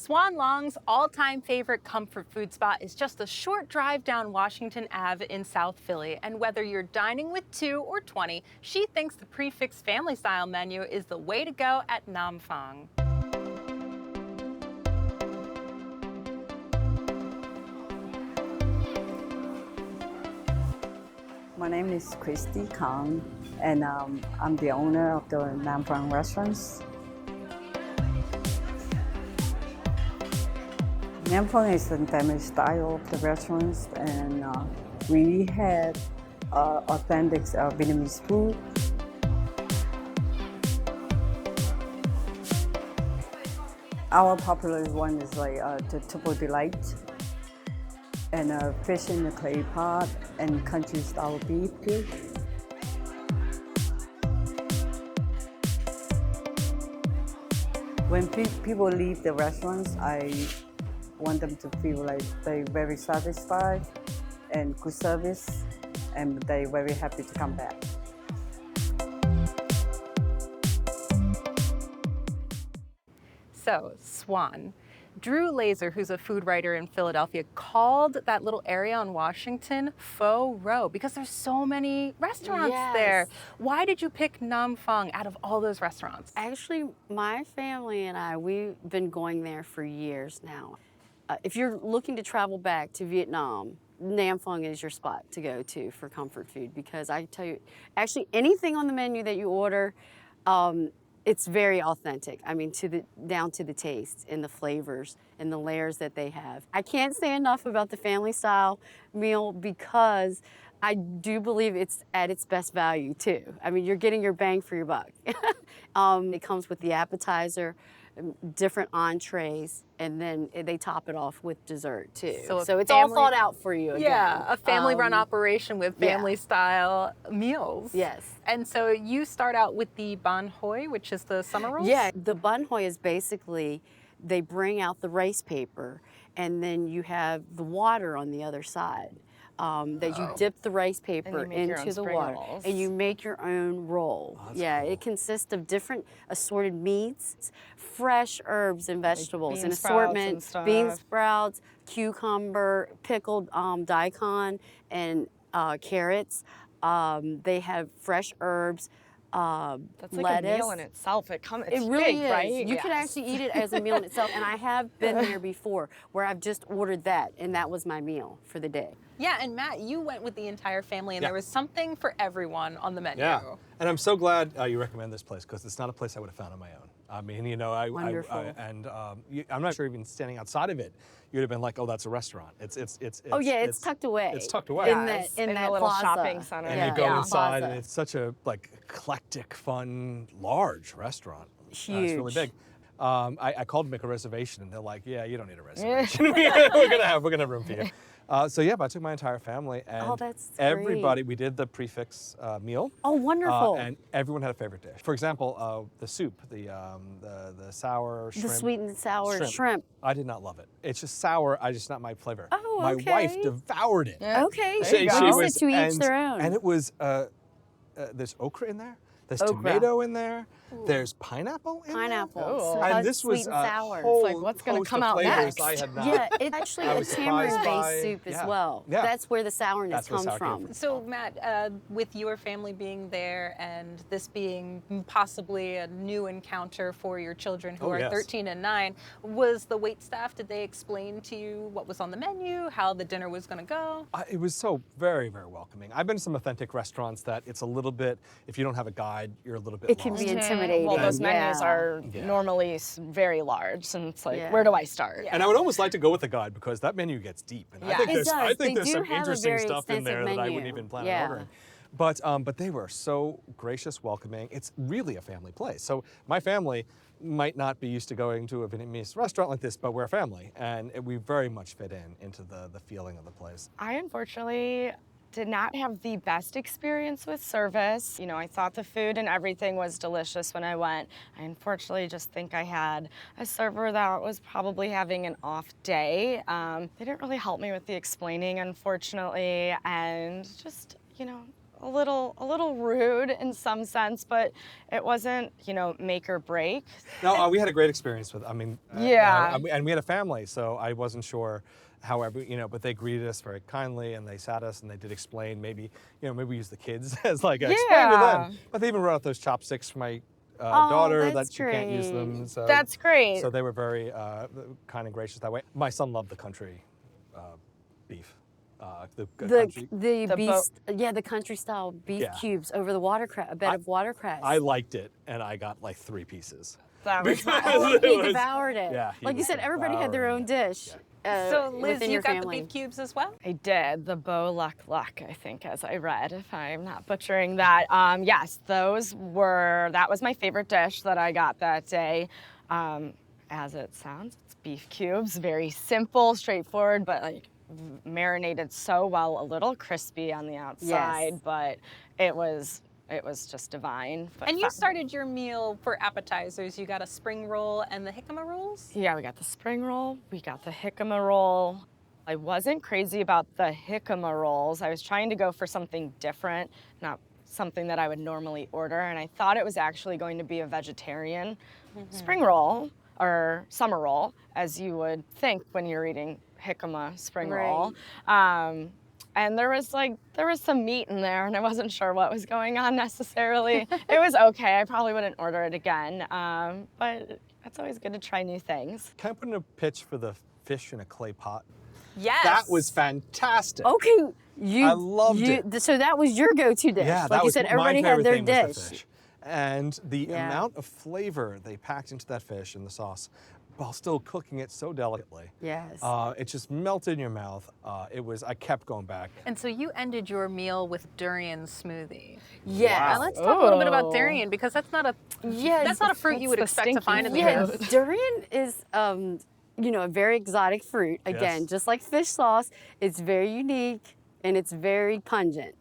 Xuan Luong's all-time favorite comfort food spot is just a short drive down Washington Ave in South Philly. And whether you're dining with 2 or 20, she thinks the prefix family-style menu is the way to go at Nam Phuong. My name is Christy Kang, and I'm the owner of the Nam Fong restaurants. Nam Fong is the family style of the restaurants, and we had authentic Vietnamese food. Our popular one is like the Triple Delight, and fish in the clay pot, and country style beef too. When people leave the restaurants, I want them to feel like they're very satisfied and good service, and they're very happy to come back. So, Xuan. Drew Laser, who's a food writer in Philadelphia, called that little area on Washington Pho Row because there's so many restaurants there. Why did you pick Nam Phuong out of all those restaurants? Actually, my family and I, we've been going there for years now. If you're looking to travel back to Vietnam, Nam Phuong is your spot to go to for comfort food, because I tell you, actually anything on the menu that you order, it's very authentic. I mean, down to the taste and the flavors and the layers that they have. I can't say enough about the family style meal because I do believe it's at its best value too. I mean, you're getting your bang for your buck. It comes with the appetizer, different entrees, and then they top it off with dessert too. So it's all thought out for you again. Yeah, a family-run operation with family-style meals. Yes. And so you start out with the banh hoi, which is the summer rolls? Yeah, the banh hoi is basically, they bring out the rice paper, and then you have the water on the other side. That you dip the rice paper into the water, and you make your own roll. Oh, yeah, cool. It consists of different assorted meats, fresh herbs and vegetables, Like an bean sprouts assortment, and stuff. bean sprouts, cucumber, pickled daikon, and carrots. They have fresh herbs. That's like lettuce. a meal in itself. It's really big, is. right? You could actually eat it as a meal in itself. And I have been there before where I've just ordered that, and that was my meal for the day. Yeah, and Matt, you went with the entire family, and there was something for everyone on the menu. Yeah, and I'm so glad you recommend this place, because it's not a place I would have found on my own. I mean, you know, Wonderful. I'm not sure even standing outside of it, you'd have been like, oh, that's a restaurant. It's tucked away. It's tucked away. In that little plaza. shopping center. And you go inside, plaza. and it's such a eclectic, fun, large restaurant. Huge. It's really big. I called to make a reservation, and they're like, yeah, you don't need a reservation. we're gonna have room for you. So yeah, but I took my entire family, and that's everybody, we did the prefix meal. Oh, wonderful. And everyone had a favorite dish. For example, the soup, the sour shrimp. The sweet and sour shrimp. I did not love it. It's just sour. Just not my flavor. Oh, My okay. wife devoured it. Okay, She was, to each their own. And it was, there's okra in there. There's Okra. tomato in there. There's pineapple in Pineapple. there. So And that's this was sweet and sour. a whole It's like, what's gonna host come of out flavors next? I had not. Yeah, it's actually I a was surprised by- tamarind-based soup as well. Yeah. That's where the sourness That's where comes sour came from. So Matt, with your family being there and this being possibly a new encounter for your children who are 13 and 9, was the wait staff, did they explain to you what was on the menu, how the dinner was going to go? It was so very, very welcoming. I've been to some authentic restaurants that it's a little bit, if you don't have a guide, you're a little bit It can lost. be intimidating. Well, those menus are Yeah. normally very large, and it's like, where do I start? And I would almost like to go with a guide, because that menu gets deep. And I think It there's, does. I think They there's do some have a interesting very stuff in there extensive that I menu. wouldn't even plan Yeah. on ordering. But they were so gracious, welcoming. It's really a family place. So my family might not be used to going to a Vietnamese restaurant like this, but we're a family, and we very much fit into the feeling of the place. I unfortunately did not have the best experience with service. You know, I thought the food and everything was delicious when I went. I unfortunately just think I had a server that was probably having an off day. They didn't really help me with the explaining, unfortunately, and just, you know, a little rude in some sense, but it wasn't, you know, make or break. No, we had a great experience with. I mean, Yeah. and we had a family, so I wasn't sure. However, you know, but they greeted us very kindly, and they sat us, and they did explain. Maybe, you know, maybe we use the kids as like explain to them. But they even brought out those chopsticks for my daughter that she can't use them. So, that's great. So they were very kind and gracious that way. My son loved the country beef. The beef, the country style beef cubes over the watercress, a bed of watercress. I liked it, and I got like 3 pieces. That was he devoured it. Yeah, like you said, everybody had their own dish. So Liz, you got family. the beef cubes as well? I did. The Beau Luck, I think, as I read, if I'm not butchering that. Yes, that was my favorite dish that I got that day. As it sounds, it's beef cubes, very simple, straightforward, but like marinated so well, a little crispy on the outside, but it was just divine. But and you started your meal for appetizers. You got a spring roll and the jicama rolls? Yeah, we got the spring roll, we got the jicama roll. I wasn't crazy about the jicama rolls. I was trying to go for something different, not something that I would normally order, and I thought it was actually going to be a vegetarian spring roll or summer roll, as you would think when you're eating jicama spring roll. And there was some meat in there, and I wasn't sure what was going on necessarily. It was okay. I probably wouldn't order it again, but it's always good to try new things. Can I put in a pitch for the fish in a clay pot? Yes. That was fantastic. Okay, I loved it. So that was your go-to dish. Yeah, like you said, everybody had their dish. Was the fish. And the amount of flavor they packed into that fish and the sauce, while still cooking it so delicately. Yes. It just melted in your mouth. I kept going back. And so you ended your meal with durian smoothie. Yeah. Wow. Let's talk a little bit about durian, because that's not a fruit you would expect to find in the coast. Durian is a very exotic fruit. Again, just like fish sauce, it's very unique and it's very pungent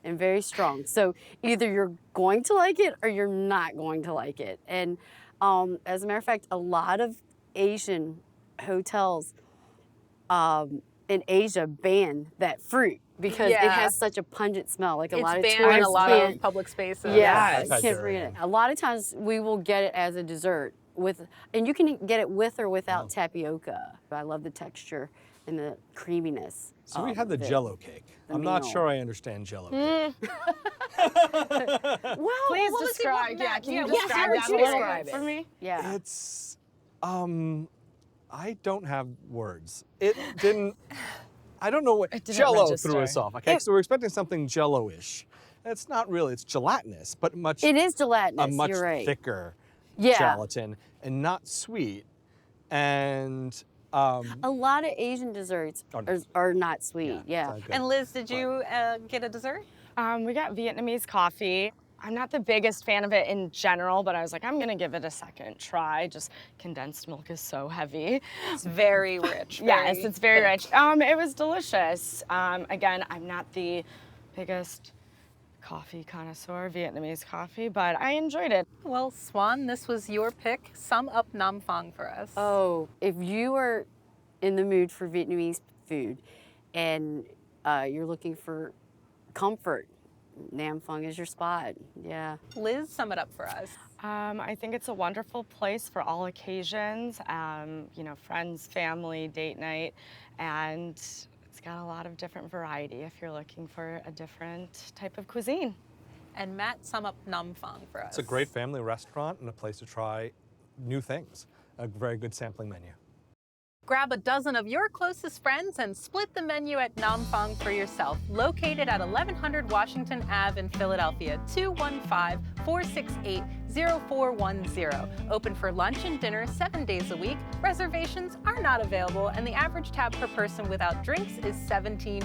and very strong. So either you're going to like it or you're not going to like it. And as a matter of fact, a lot of Asian hotels in Asia ban that fruit because it has such a pungent smell. Like a lot of tourists in a lot of public spaces. Yeah, can't read it. A lot of times we will get it as a dessert and you can get it with or without tapioca. I love the texture and the creaminess. So we had the Jell-O cake. I'm not sure I understand Jell-O cake. Well, please describe. Yeah, can you describe that a little bit for me? Yeah. It's, I don't have words. It didn't, I don't know what, Jell-O threw us off. Okay, so we're expecting something Jell-O-ish. It's not really, it's gelatinous, but much. It is gelatinous, a much you're right. thicker gelatin and not sweet. And a lot of Asian desserts are not sweet. Yeah. And Liz, did you get a dessert? We got Vietnamese coffee. I'm not the biggest fan of it in general, but I was like, I'm gonna give it a second try. Just condensed milk is so heavy. It's very rich. Yes, it's very rich. It was delicious. Again, I'm not the biggest coffee connoisseur, Vietnamese coffee, but I enjoyed it. Well, Xuan, this was your pick. Sum up Nam Phuong for us. Oh, if you are in the mood for Vietnamese food and you're looking for comfort, Nam Phuong is your spot. Yeah. Liz, sum it up for us. I think it's a wonderful place for all occasions, friends, family, date night, and it's got a lot of different variety if you're looking for a different type of cuisine. And Matt, sum up Nam Phuong for us. It's a great family restaurant and a place to try new things. A very good sampling menu. Grab a dozen of your closest friends and split the menu at Nam Phuong for yourself. Located at 1100 Washington Ave in Philadelphia, 215-468-0410. Open for lunch and dinner 7 days a week. Reservations are not available, and the average tab per person without drinks is $17.